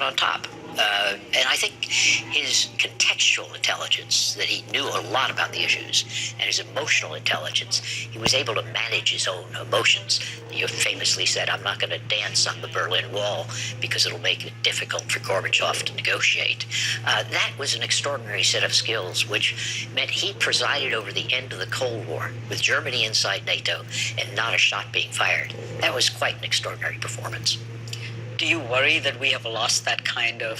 on top. And I think his contextual intelligence, that he knew a lot about the issues, and his emotional intelligence, he was able to manage his own emotions. You famously said, I'm not going to dance on the Berlin Wall because it'll make it difficult for Gorbachev to negotiate. That was an extraordinary set of skills, which meant he presided over the end of the Cold War with Germany inside NATO and not a shot being fired. That was quite an extraordinary performance. Do you worry that we have lost that kind of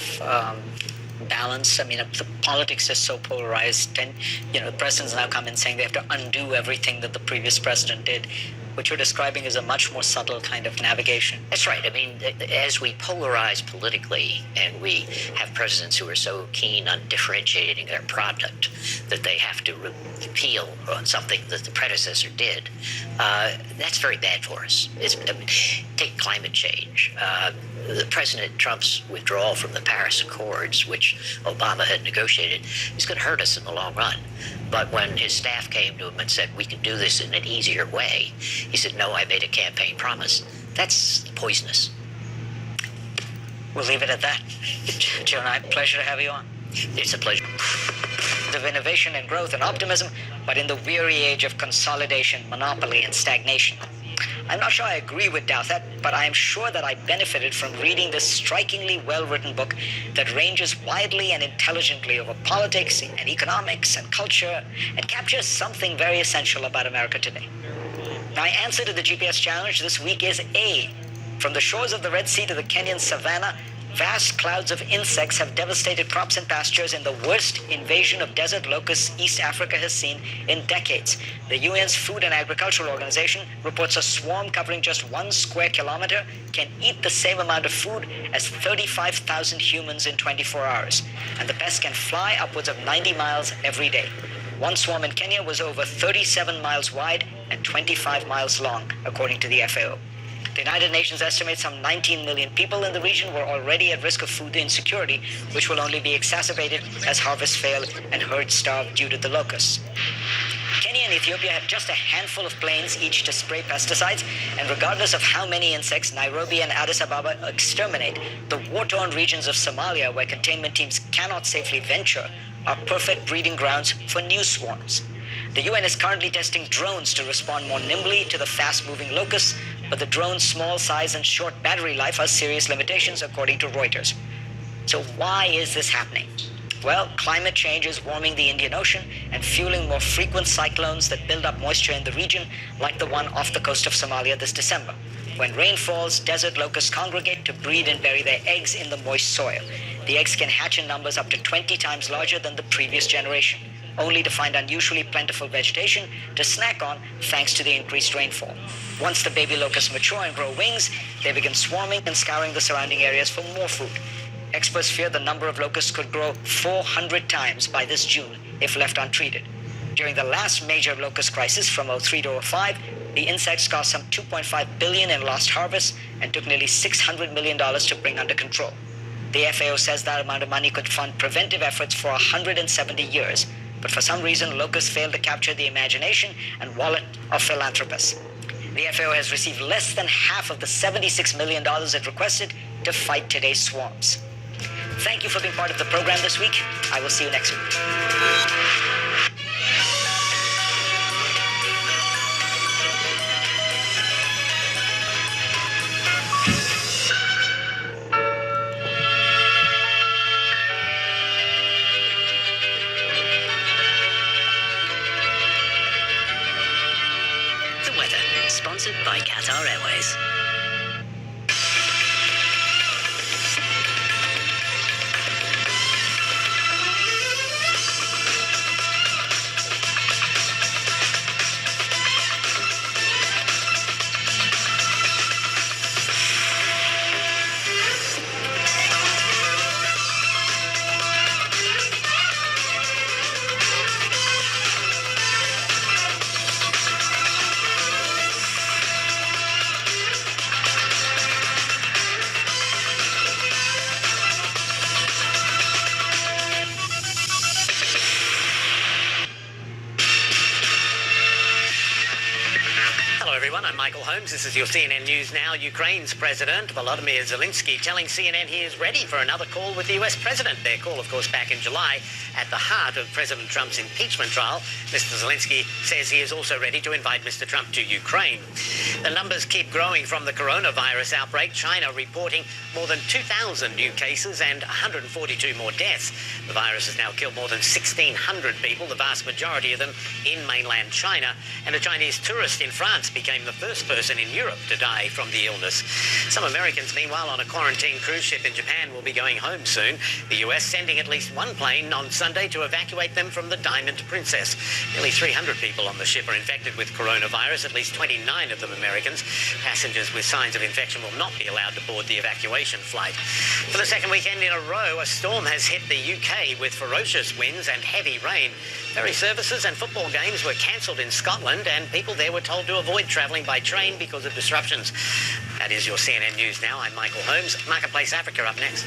balance? I mean, the politics is so polarized, and the president's now come in saying they have to undo everything that the previous president did. What you're describing is a much more subtle kind of navigation. That's right. I mean, as we polarize politically and we have presidents who are so keen on differentiating their product that they have to repeal on something that the predecessor did, that's very bad for us. Take climate change. The President Trump's withdrawal from the Paris Accords, which Obama had negotiated, is going to hurt us in the long run. But when his staff came to him and said, we can do this in an easier way, he said, no, I made a campaign promise. That's poisonous. We'll leave it at that. Joe Nye, pleasure to have you on. It's a pleasure. Of innovation and growth and optimism, but in the weary age of consolidation, monopoly, and stagnation. I'm not sure I agree with Douthat, but I am sure that I benefited from reading this strikingly well-written book that ranges widely and intelligently over politics and economics and culture and captures something very essential about America today. My answer to the GPS challenge this week is A. From the shores of the Red Sea to the Kenyan savannah, vast clouds of insects have devastated crops and pastures in the worst invasion of desert locusts East Africa has seen in decades. The UN's Food and Agricultural Organization reports a swarm covering just 1 square kilometer can eat the same amount of food as 35,000 humans in 24 hours. And the pest can fly upwards of 90 miles every day. One swarm in Kenya was over 37 miles wide and 25 miles long, according to the FAO. The United Nations estimates some 19 million people in the region were already at risk of food insecurity, which will only be exacerbated as harvests fail and herds starve due to the locusts. Kenya and Ethiopia have just a handful of planes each to spray pesticides, and regardless of how many insects Nairobi and Addis Ababa exterminate, the war-torn regions of Somalia, where containment teams cannot safely venture, are perfect breeding grounds for new swarms. The UN is currently testing drones to respond more nimbly to the fast-moving locusts, but the drone's small size and short battery life are serious limitations, according to Reuters. So why is this happening? Well, climate change is warming the Indian Ocean and fueling more frequent cyclones that build up moisture in the region, like the one off the coast of Somalia this December. When rain falls, desert locusts congregate to breed and bury their eggs in the moist soil. The eggs can hatch in numbers up to 20 times larger than the previous generation, only to find unusually plentiful vegetation to snack on thanks to the increased rainfall. Once the baby locusts mature and grow wings, they begin swarming and scouring the surrounding areas for more food. Experts fear the number of locusts could grow 400 times by this June if left untreated. During the last major locust crisis from 03 to 05, the insects caused some $2.5 billion in lost harvests and took nearly $600 million to bring under control. The FAO says that amount of money could fund preventive efforts for 170 years, but for some reason, locusts failed to capture the imagination and wallet of philanthropists. The FAO has received less than half of the $76 million it requested to fight today's swarms. Thank you for being part of the program this week. I will see you next week. The weather, sponsored by Qatar Airways. Michael Holmes. This is your CNN News Now. Ukraine's President Volodymyr Zelensky telling CNN he is ready for another call with the US President. Their call, of course, back in July at the heart of President Trump's impeachment trial. Mr. Zelensky says he is also ready to invite Mr. Trump to Ukraine. The numbers keep growing from the coronavirus outbreak. China reporting more than 2,000 new cases and 142 more deaths. The virus has now killed more than 1,600 people, the vast majority of them in mainland China. And a Chinese tourist in France became the first person in Europe to die from the illness. Some Americans, meanwhile, on a quarantine cruise ship in Japan will be going home soon. The US sending at least one plane on Sunday to evacuate them from the Diamond Princess. Nearly 300 people on the ship are infected with coronavirus, at least 29 of them Americans. Passengers with signs of infection will not be allowed to board the evacuation flight. For the second weekend in a row, a storm has hit the UK with ferocious winds and heavy rain. Ferry services and football games were cancelled in Scotland, and people there were told to avoid travelling by train because of disruptions. That is your CNN News Now. I'm Michael Holmes. Marketplace Africa up next.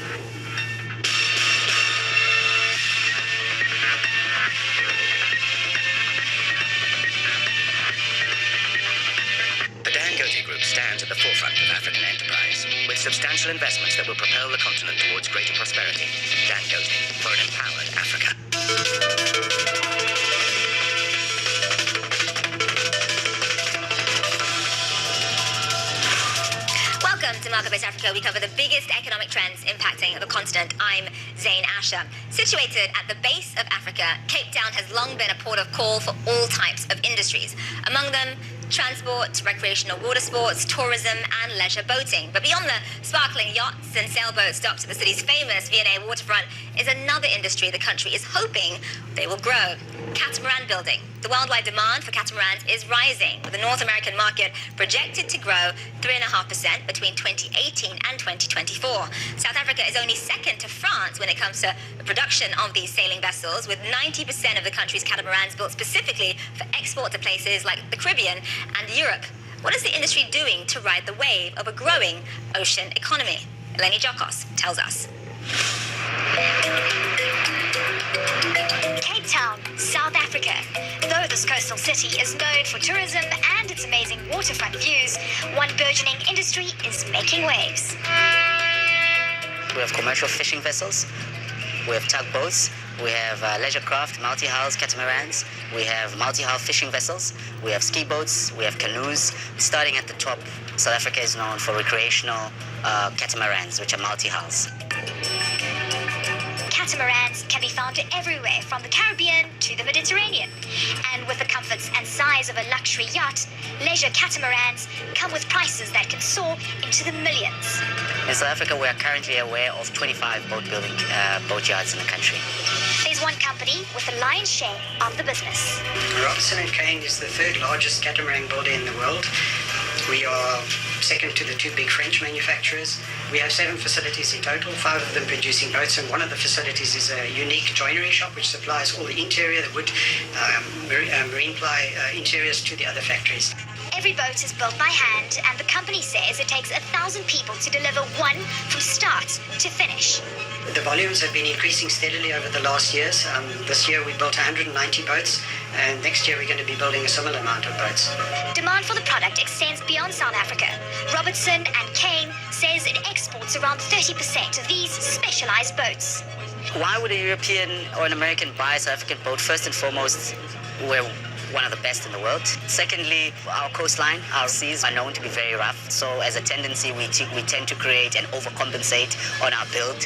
The Dangote Group stands at the forefront of African enterprise, with substantial investments that will propel the continent towards greater prosperity. Dangote, for an empowered Africa. Welcome to Marketplace Africa. We cover the biggest economic trends impacting the continent. I'm Zain Asher. Situated at the base of Africa, Cape Town has long been a port of call for all types of industries. Among them, transport, recreational water sports, tourism, and leisure boating. But beyond the sparkling yachts and sailboats docked to the city's famous V&A waterfront is another industry the country is hoping they will grow: catamaran building. The worldwide demand for catamarans is rising, with the North American market projected to grow 3.5% between 2018 and 2024. South Africa is only second to France when it comes to the production of these sailing vessels, with 90% of the country's catamarans built specifically for export to places like the Caribbean and Europe. What is the industry doing to ride the wave of a growing ocean economy? Eleni Jokos tells us. Cape Town, South Africa. Though this coastal city is known for tourism and its amazing waterfront views, one burgeoning industry is making waves. We have commercial fishing vessels, we have tugboats, we have leisure craft, multi-hulls, catamarans, we have multi-hull fishing vessels, we have ski boats, we have canoes. Starting at the top, South Africa is known for recreational catamarans, which are multi-hulls. Catamarans can be found everywhere from the Caribbean to the Mediterranean. And with the comforts and size of a luxury yacht, leisure catamarans come with prices that can soar into the millions. In South Africa, we are currently aware of 25 boat-building boatyards in the country. There's one company with the lion's share of the business. Robertson & Kane is the third largest catamaran builder in the world. We are second to the two big French manufacturers. We have 7 facilities in total, 5 of them producing boats, and one of the facilities is a unique joinery shop which supplies all the interior, the wood, marine ply interiors to the other factories. Every boat is built by hand, and the company says it takes 1,000 people to deliver one from start to finish. The volumes have been increasing steadily over the last years. This year we built 190 boats, and next year we're going to be building a similar amount of boats. Demand for the product extends beyond South Africa. Robertson & Kane says it exports around 30% of these specialized boats. Why would a European or an American buy a South African boat? First and foremost, we're one of the best in the world. Secondly, our coastline, our seas are known to be very rough. So as a tendency, we tend to create and overcompensate on our build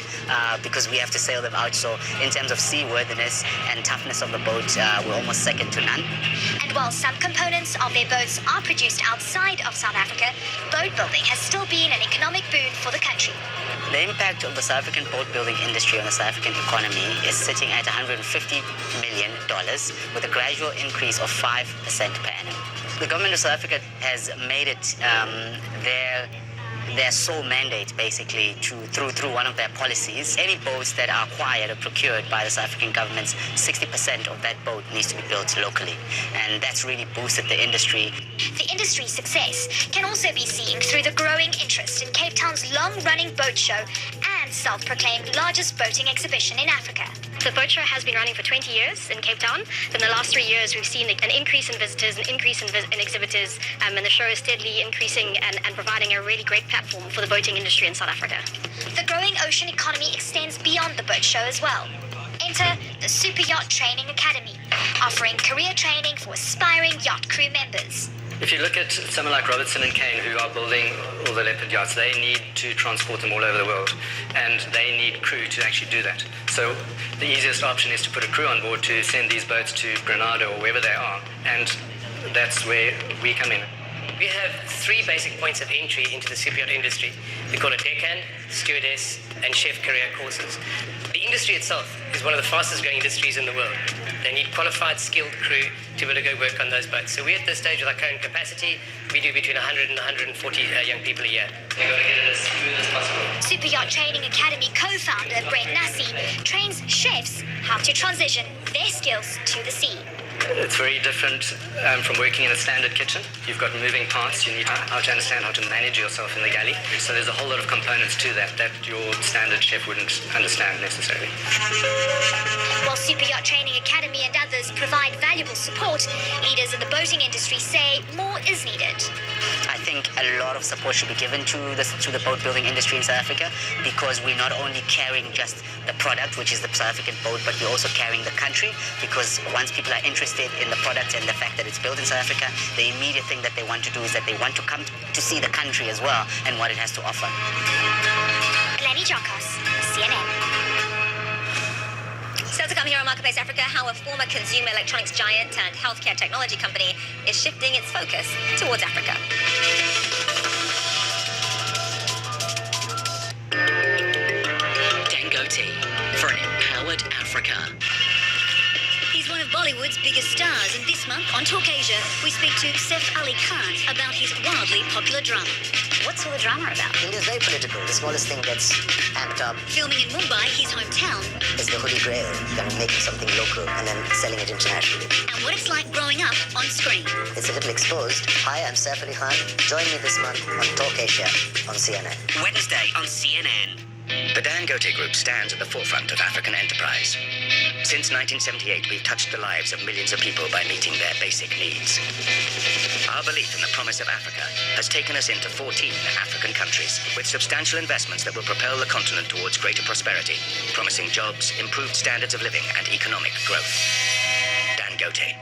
because we have to sail them out. So in terms of seaworthiness and toughness of the boat, we're almost second to none. And while some components of their boats are produced outside of South Africa, boat building has still been an economic boon for the country. The impact of the South African boat building industry on the South African economy is sitting at $150 million with a gradual increase of 5% per annum. The government of South Africa has made it their sole mandate, basically, through one of their policies. Any boats that are acquired or procured by the South African government, 60% of that boat needs to be built locally. And that's really boosted the industry. The industry's success can also be seen through the growing interest in Cape Town's long-running boat show and self-proclaimed largest boating exhibition in Africa. The boat show has been running for 20 years in Cape Town. In the last 3 years, we've seen an increase in visitors, an increase in exhibitors, and the show is steadily increasing and providing a really great platform for the boating industry in South Africa. The growing ocean economy extends beyond the boat show as well. Enter the Super Yacht Training Academy, offering career training for aspiring yacht crew members. If you look at someone like Robertson and Kane, who are building all the Leopard yachts, they need to transport them all over the world, and they need crew to actually do that. So the easiest option is to put a crew on board to send these boats to Grenada or wherever they are, and that's where we come in. We have 3 basic points of entry into the super yacht industry. We call it deckhand, stewardess, and chef career courses. The industry itself is one of the fastest growing industries in the world. They need qualified, skilled crew to be able to go work on those boats. So we're at this stage with our current capacity. We do between 100 and 140 young people a year. We've got to get it as smooth as possible. Super Yacht Training Academy co-founder Brett Nassi trains chefs how to transition their skills to the sea. It's very different from working in a standard kitchen. You've got moving parts. You need to understand how to manage yourself in the galley. So there's a whole lot of components to that your standard chef wouldn't understand necessarily. While Super Yacht Training Academy and others provide valuable support, leaders in the boating industry say more is needed. I think a lot of support should be given to the boat building industry in South Africa, because we're not only carrying just the product, which is the South African boat, but we're also carrying the country, because once people are interested in the product and the fact that it's built in South Africa, the immediate thing that they want to do is that they want to come to see the country as well and what it has to offer. Eleni Jokos, CNN. Still to come here on Marketplace Africa, how a former consumer electronics giant and healthcare technology company is shifting its focus towards Africa. Dangote for an empowered Africa. He's one of Bollywood's biggest stars, and this month on Talk Asia, we speak to Saif Ali Khan about his wildly popular drama. What's all the drama about? India's very political. The smallest thing gets amped up. Filming in Mumbai, his hometown, It's the holy grail. Kind of making something local and then selling it internationally. and what it's like growing up on screen. It's a little exposed. Hi, I'm Saif Ali Khan. Join me this month on Talk Asia on CNN. Wednesday on CNN. The Dangote Group stands at the forefront of African enterprise. Since 1978, we've touched the lives of millions of people by meeting their basic needs. Our belief in the promise of Africa has taken us into 14 African countries, with substantial investments that will propel the continent towards greater prosperity, promising jobs, improved standards of living, and economic growth. Dangote,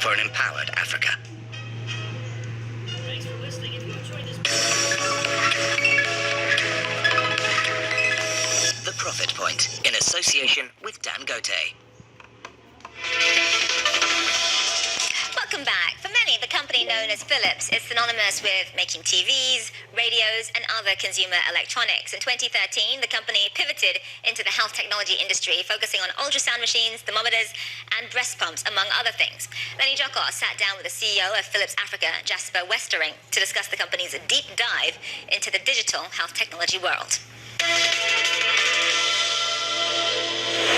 for an empowered Africa. The Profit Point, in association with Dangote. Welcome back. For many, the company known as Philips is synonymous with making TVs, radios, and other consumer electronics. In 2013, the company pivoted into the health technology industry, focusing on ultrasound machines, thermometers, and breast pumps, among other things. Lenny Jokos sat down with the CEO of Philips Africa, Jasper Westering, to discuss the company's deep dive into the digital health technology world.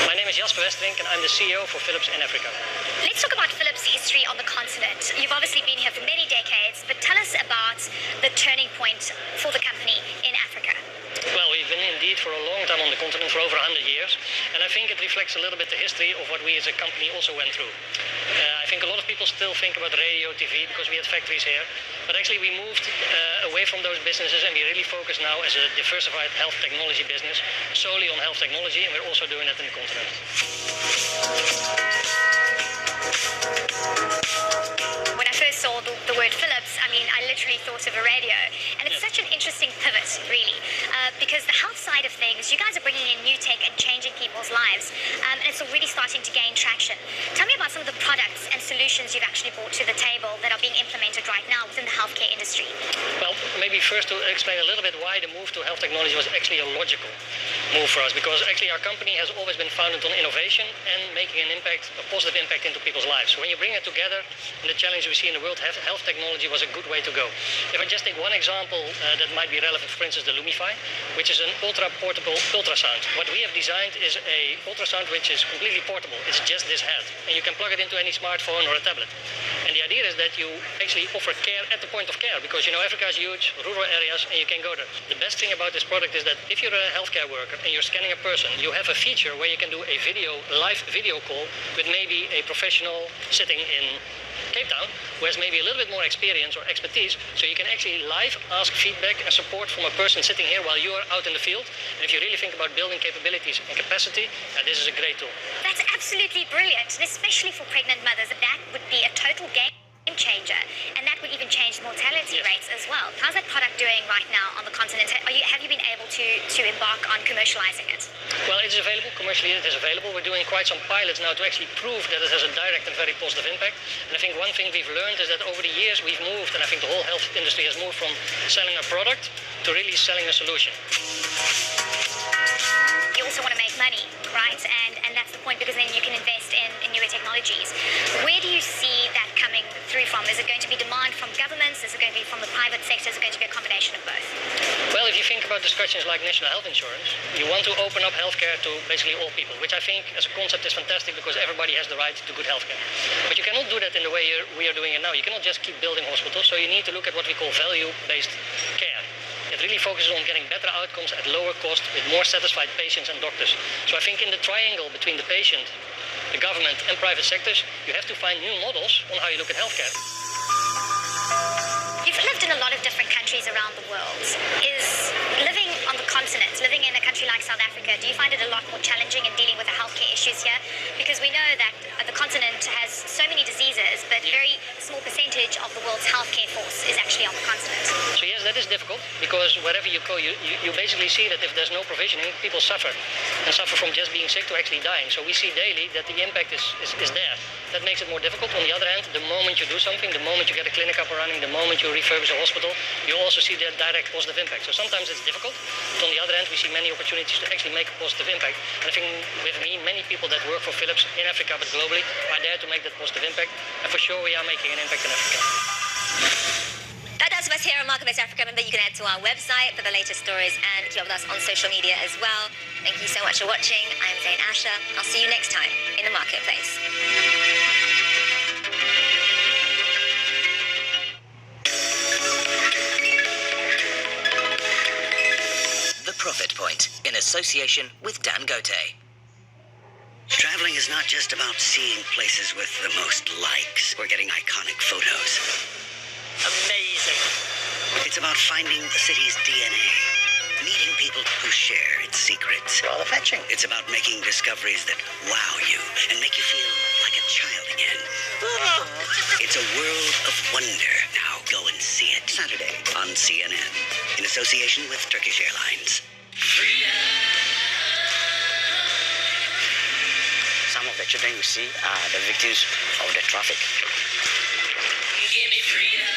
My name is Jasper Westering, and I'm the CEO for Philips in Africa. Let's talk about Philips' history on the continent. You've obviously been here for many decades, but tell us about the turning point for the company in Africa. Well, we've been indeed for a long time on the continent, for over 100 years, and I think it reflects a little bit the history of what we as a company also went through. I think a lot of people still think about radio, TV, because we had factories here, but actually we moved away from those businesses, and we really focus now as a diversified health technology business, solely on health technology, and we're also doing that in the continent. When I first saw the word Philips, I literally thought of a radio. And it's such an interesting pivot, really, because the health side of things, you guys are bringing in new tech and changing people's lives, and it's already starting to gain traction. Tell me about some of the products and solutions you've actually brought to the table that are being implemented right now within the healthcare industry. Well, maybe first to explain a little bit why the move to health technology was actually a logical move for us, because actually our company has always been founded on innovation and making an impact, a positive impact into people's lives. So when you bring it together, and the challenge we see in the world, health technology was a good way to go. If I just take one example that might be relevant, for instance, the Lumify, which is an ultra-portable ultrasound. What we have designed is a ultrasound which is completely portable. It's just this head, and you can plug it into any smartphone or a tablet. And the idea is that you actually offer care at the point of care, because Africa is huge, rural areas, and you can go there. The best thing about this product is that if you're a healthcare worker and you're scanning a person, you have a feature where you can do a live video call with maybe a professional sitting in Cape Town, who has maybe a little bit more experience or expertise, so you can actually live ask feedback and support from a person sitting here while you are out in the field. And if you really think about building capabilities and capacity, this is a great tool. That's absolutely brilliant, and especially for pregnant mothers, that would be a total game changer, and that would even change the mortality rates as well. How's that product doing right now on the continent? Have you been able to embark on commercializing it? Well, it is available commercially. It is available. We're doing quite some pilots now to actually prove that it has a direct and very positive impact. And I think one thing we've learned is that over the years we've moved, and I think the whole health industry has moved from selling a product to really selling a solution. You also want to make money, right? And that's the point, because then you can invest in newer technologies. Where do you see that coming through from? Is it going to be demand from governments? Is it going to be from the private sector? Is it going to be a combination of both? Well, if you think about discussions like national health insurance, you want to open up healthcare to basically all people, which I think as a concept is fantastic, because everybody has the right to good healthcare. But you cannot do that in the way we are doing it now. You cannot just keep building hospitals, so you need to look at what we call value-based care. It really focuses on getting better outcomes at lower cost with more satisfied patients and doctors. So I think in the triangle between the patient, the government and private sectors, you have to find new models on how you look at healthcare. You've lived in a lot of different countries around the world. Is living on the continent, living in a country like South Africa, do you find it a lot more challenging in dealing with the healthcare issues here? Because we know that the continent has so many diseases, but a very small percentage of the world's healthcare force is actually on the continent. So yes, that is difficult, because wherever you go, you basically see that if there's no provisioning, people suffer, and suffer from just being sick to actually dying. So we see daily that the impact is there. That makes it more difficult. On the other hand, the moment you do something, the moment you get a clinic up and running, the moment you refurbish a hospital, you also see that direct positive impact. So sometimes it's difficult, but on the other hand, we see many opportunities to actually make a positive impact. And I think with me, many people that work for Philips in Africa, but globally, are there to make that positive impact. And for sure, we are making an impact in Africa. That does us here on Market-Based Africa. Remember, you can head to our website for the latest stories and keep up with us on social media as well. Thank you so much for watching. I'm Zain Asher. I'll see you next time in the Marketplace. The Profit Point, in association with Dangote. Traveling is not just about seeing places with the most likes or getting iconic photos. Amazing. It's about finding the city's DNA, meeting people who share its secrets. Rather fetching. It's about making discoveries that wow you and make you feel like a child again. It's a world of wonder. Now go and see it Saturday on CNN in association with Turkish Airlines. Some of the children you see are the victims of the traffic. Give me freedom.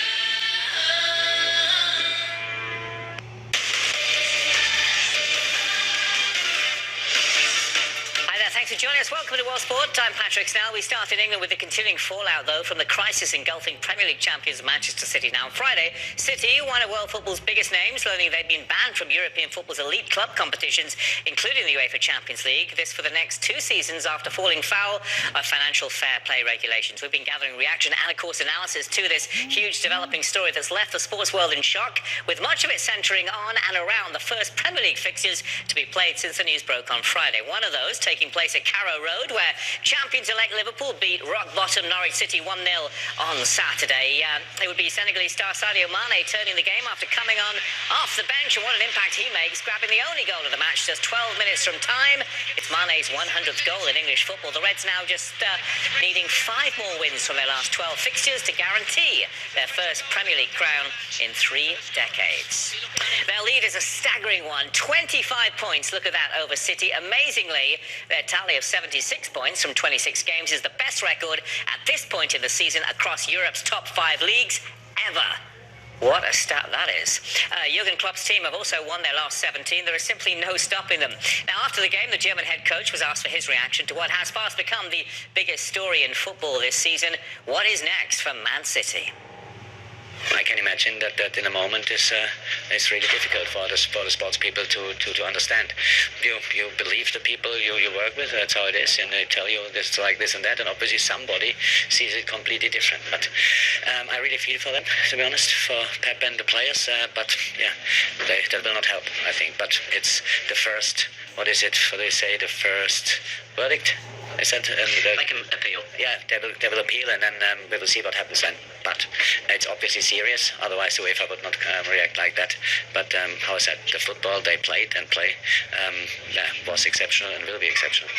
Thanks for joining us. Welcome to World Sport. I'm Patrick Snell. We start in England with the continuing fallout, though, from the crisis engulfing Premier League champions Manchester City. Now, on Friday, City, one of world football's biggest names, learning they've been banned from European football's elite club competitions, including the UEFA Champions League. This for the next 2 seasons after falling foul of financial fair play regulations. We've been gathering reaction and, of course, analysis to this huge developing story that's left the sports world in shock, with much of it centering on and around the first Premier League fixtures to be played since the news broke on Friday. One of those taking place at Carrow Road, where champions-elect Liverpool beat rock-bottom Norwich City 1-0 on Saturday. It would be Senegalese star Sadio Mane turning the game after coming on off the bench, and what an impact he makes, grabbing the only goal of the match just 12 minutes from time. It's Mane's 100th goal in English football. The Reds now just needing 5 more wins from their last 12 fixtures to guarantee their first Premier League crown in 3 decades. Their lead is a staggering one, 25 points. Look at that over City. Amazingly, their tally of 76 points from 26 games is the best record at this point in the season across Europe's top 5 leagues ever. What a stat that is. Jurgen Klopp's team have also won their last 17. There is simply no stopping them. Now, after the game, the German head coach was asked for his reaction to what has fast become the biggest story in football this season. What is next for Man City? I can imagine that in a moment is really difficult for the sports people to understand. You believe the people you work with, that's how it is, and they tell you this like this and that, and obviously somebody sees it completely different. But I really feel for them, to be honest, for Pep and the players. But yeah, that will not help, I think. But it's the first. What is it? What do they say? The first verdict. I said, Like an appeal. Yeah, they will appeal, and then we will see what happens then. But it's obviously serious. Otherwise, the UEFA would not react like that. But how I said, the football they played and play, was exceptional and will be exceptional.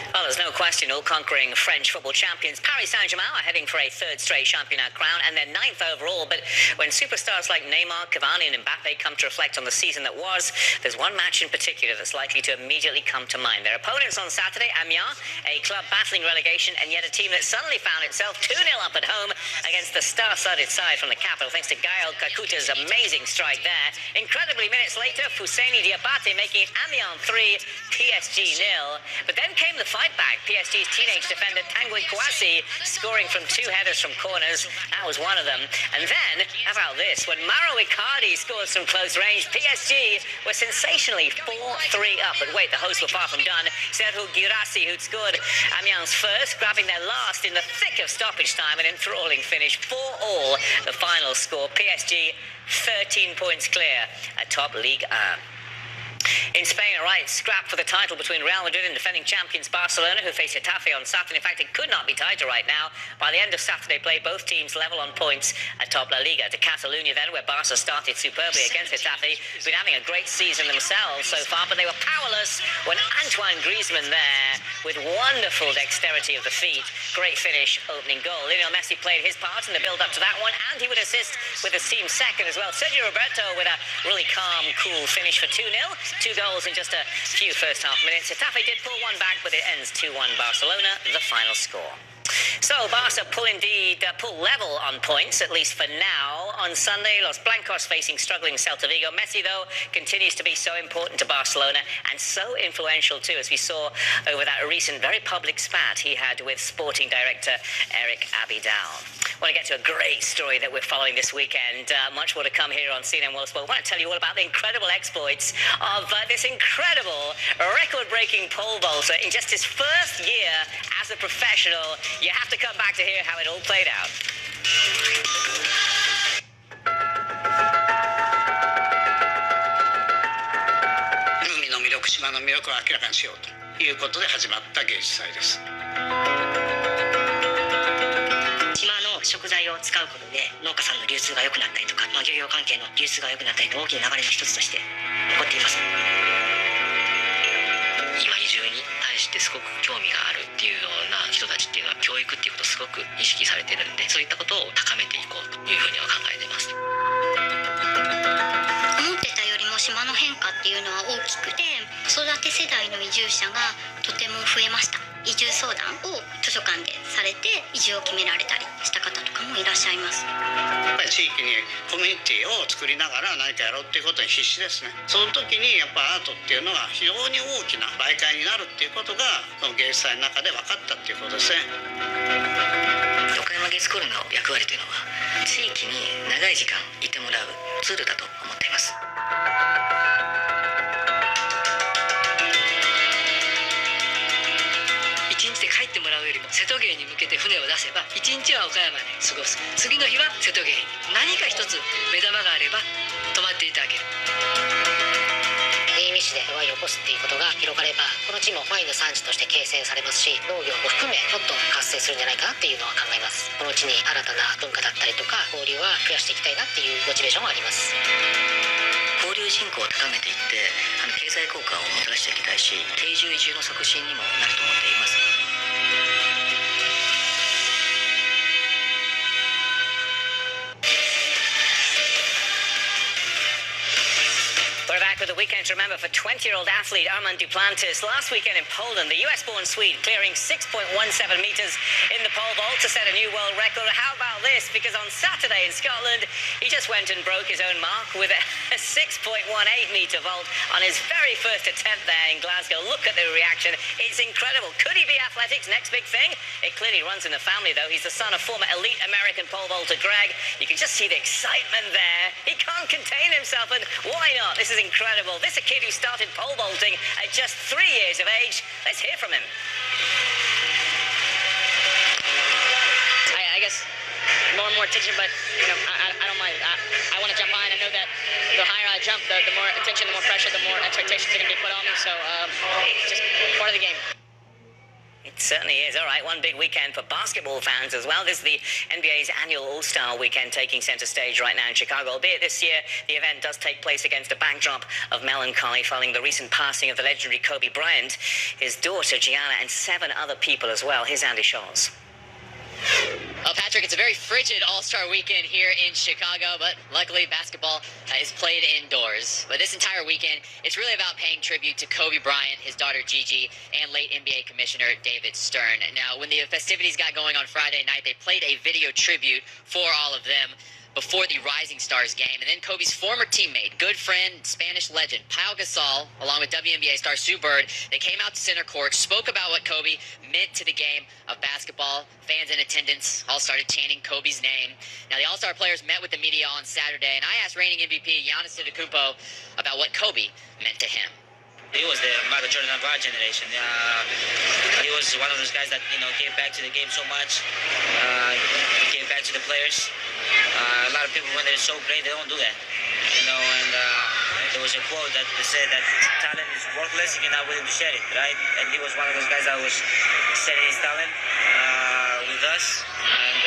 Well, there's no question, all-conquering French football champions Paris Saint-Germain are heading for a third straight championnat crown and their 9th overall. But when superstars like Neymar, Cavani and Mbappe come to reflect on the season that was, there's one match in particular that's likely to immediately come to mind. Their opponents on Saturday, Amiens, a club battling relegation and yet a team that suddenly found itself 2-0 up at home against the star-studded side from the capital, thanks to Gaël Kakuta's amazing strike there. Incredibly, minutes later, Fousseni Diabate making it Amiens 3, PSG 0. But then came the fight back. PSG's teenage defender Tanguy Kouassi scoring from 2 headers from corners. That was one of them. And then, how about this? When Mauro Icardi scores from close range, PSG were sensationally 4-3 up. But wait, the hosts were far from done. Serhou Guirassy, who'd scored Amiens first, grabbing their last in the thick of stoppage time, an enthralling finish. 4-4, the final score. PSG 13 points clear atop Ligue 1. In Spain, a right scrap for the title between Real Madrid and defending champions Barcelona, who face Getafe on Saturday. In fact, it could not be tighter right now. By the end of Saturday play, both teams level on points atop La Liga. To Catalonia then, where Barca started superbly against Getafe, been having a great season themselves so far, but they were powerless when Antoine Griezmann there, with wonderful dexterity of the feet, great finish, opening goal. Lionel Messi played his part in the build-up to that one, and he would assist with his team's second as well. Sergio Roberto with a really calm, cool finish for 2-0. 2 goals in just a few first half minutes. Getafe did pull one back, but it ends 2-1 Barcelona, the final score. So Barca pull level on points, at least for now. On Sunday, Los Blancos facing struggling Celta Vigo. Messi, though, continues to be so important to Barcelona and so influential too, as we saw over that recent very public spat he had with sporting director Eric Abidal. I want to get to a great story that we're following this weekend. Much more to come here on CNN World Sport. I want to tell you all about the incredible exploits of this incredible record-breaking pole vaulter in just his first year as a professional. You have to come back to hear how it all played out. 海の魅力、島の魅力を明らかにしようということで始まった芸術祭です。島の食材を使うことで農家さんの流通が良くなったりとか、漁業関係の流通が良くなったりと大きな流れの一つとして起こっています。今移住に対してすごく興味があるっていうような人たちっていうのは教育っていうことをすごく意識されてるんで、そういったことを高めていこうというふうには考えています。思ってたよりも島の変化っていうのは大きくて、子育て世代の移住者がとても増えました。移住相談を図書館でされて移住を決められたりした方とかもいらっしゃいます。やっぱり地域にコミュニティを作りながら何かやろうっていうことに必死ですね。その時にやっぱアートっていうのは非常に大きな媒介になるっていうことがその芸術祭の中で分かったっていうことですね。岡山芸術コールの役割というのは地域に長い時間いてもらうツールだと思っています。1日で帰ってもらうよりも瀬戸芸に向けて船を出せば1日は岡山で過ごす、次の日は瀬戸芸に何か一つ目玉があれば泊まっていただける。新見市でワインを起こすっていうことが広がれば、この地もワインの産地として形成されますし、農業も含めもっと活性するんじゃないかなっていうのは考えます。この地に新たな文化だったりとか交流は増やしていきたいなっていうモチベーションはあります。交流人口を高めていって経済効果をもたらしていきたいし、定住移住の促進にもなると思っています。We're back with a weekend to remember for 20-year-old athlete Armand Duplantis. Last weekend in Poland, the US-born Swede clearing 6.17 meters in the pole vault to set a new world record. How about this? Because on Saturday in Scotland, he just went and broke his own mark with a 6.18 meter vault on his very first attempt there in Glasgow. Look at the reaction. It's incredible. Could he be athletics' next big thing? It clearly runs in the family, though. He's the son of former elite American pole vaulter Greg. You can just see the excitement there. He can't contain himself, and why not? This is incredible. This is a kid who started pole vaulting at just 3 years of age. Let's hear from him. I guess more and more attention, but you know, I don't mind. I want to jump high, and I know that the higher I jump, the more attention, the more pressure, the more expectations are going to be put on me. So it's just part of the game. It certainly is. All right, one big weekend for basketball fans as well. This is the NBA's annual All-Star Weekend taking center stage right now in Chicago. Albeit this year, the event does take place against a backdrop of melancholy following the recent passing of the legendary Kobe Bryant, his daughter Gianna, and 7 other people as well. Here's Andy Scholes. Well, Patrick, it's a very frigid All-Star weekend here in Chicago, but luckily basketball is played indoors. But this entire weekend, it's really about paying tribute to Kobe Bryant, his daughter Gigi, and late NBA Commissioner David Stern. Now, when the festivities got going on Friday night, they played a video tribute for all of them before the Rising Stars game. And then Kobe's former teammate, good friend, Spanish legend, Pau Gasol, along with WNBA star Sue Bird, they came out to center court, spoke about what Kobe meant to the game of basketball. Fans in attendance all started chanting Kobe's name. Now, the All-Star players met with the media on Saturday, and I asked reigning MVP Giannis Antetokounmpo about what Kobe meant to him. He was the Michael Jordan of our generation. He was one of those guys that, gave back to the game so much, gave back to the players. A lot of people, when they're so great, they don't do that. And there was a quote that said that talent is worthless if you're not willing to share it, right? And he was one of those guys that was sharing his talent with us, and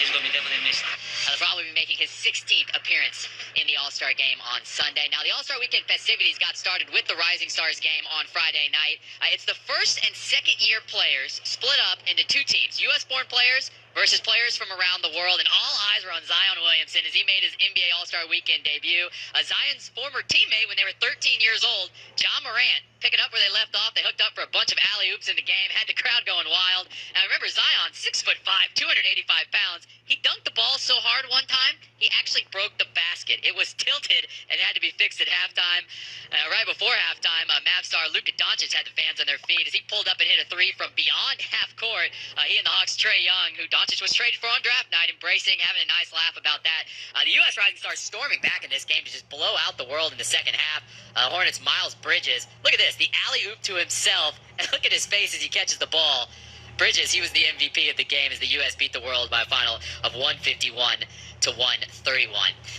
he's going to be definitely missed. LeBron will be making his 16th appearance in the All-Star game on Sunday. Now, the All-Star Weekend festivities got started with the Rising Stars game on Friday night. It's the first and second-year players split up into 2 teams, U.S.-born players versus players from around the world, and all eyes were on Zion Williamson as he made his NBA All-Star Weekend debut. Zion's former teammate when they were 13 years old, John Morant, picking up where they left off. They hooked up for a bunch of alley-oops in the game, had the crowd going wild. Now, remember, Zion, 6'5", 285 pounds. He dunked the ball so hard one time, he actually broke the basket. It was tilted and had to be fixed at halftime. Right before halftime, Mavs star Luka Doncic had the fans on their feet as he pulled up and hit a 3 from beyond half court. He and the Hawks' Trae Young, who Doncic was traded for on draft night, embracing, having a nice laugh about that. The U.S. Rising Stars storming back in this game to just blow out the world in the second half. Hornets' Miles Bridges, look at this, the alley-oop to himself, and look at his face as he catches the ball. Bridges, he was the MVP of the game as the U.S. beat the world by a final of 151 to 131.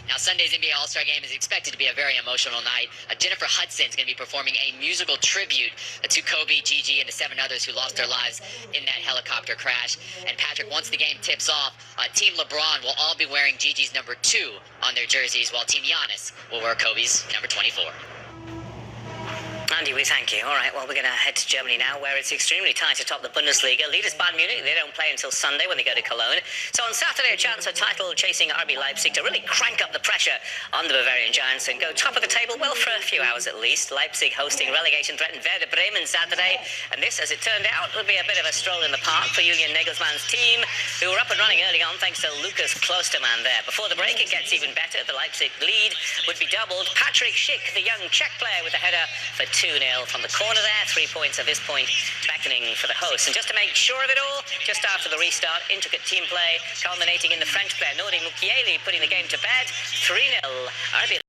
Now, Sunday's NBA All-Star Game is expected to be a very emotional night. Jennifer Hudson's going to be performing a musical tribute to Kobe, Gigi, and the 7 others who lost their lives in that helicopter crash. And Patrick, once the game tips off, Team LeBron will all be wearing Gigi's number 2 on their jerseys, while Team Giannis will wear Kobe's number 24. Andy, we thank you. All right, well, we're going to head to Germany now, where it's extremely tight atop the Bundesliga. Leaders Bayern Munich, they don't play until Sunday when they go to Cologne. So on Saturday, a chance for title-chasing RB Leipzig to really crank up the pressure on the Bavarian Giants and go top of the table, well, for a few hours at least. Leipzig hosting relegation-threatened Werder Bremen Saturday. And this, as it turned out, will be a bit of a stroll in the park for Julian Nagelsmann's team, who were up and running early on thanks to Lucas Klosterman there. Before the break, it gets even better. The Leipzig lead would be doubled. Patrick Schick, the young Czech player, with a header for 2-0 from the corner there. 3 points at this point, beckoning for the hosts. And just to make sure of it all, just after the restart, intricate team play culminating in the French player Nordi Mukiele putting the game to bed. 3-0 RB